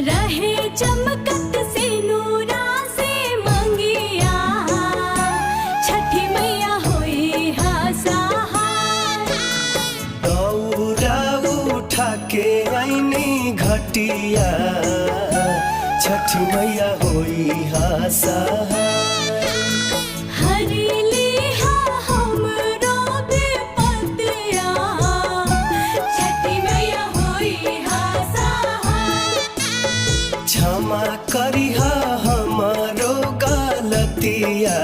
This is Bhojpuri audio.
रहे चमकत से नूरा से मंगिया, छठी मैया होई हा सहाय। दौरा उठा के आईनी घटिया, छठी मैया होई हा सहाय। हरिली हा हमरो विपतिया, छठी मैया होई हा सहाय। क्षमा करिहा हमारो गलतिया,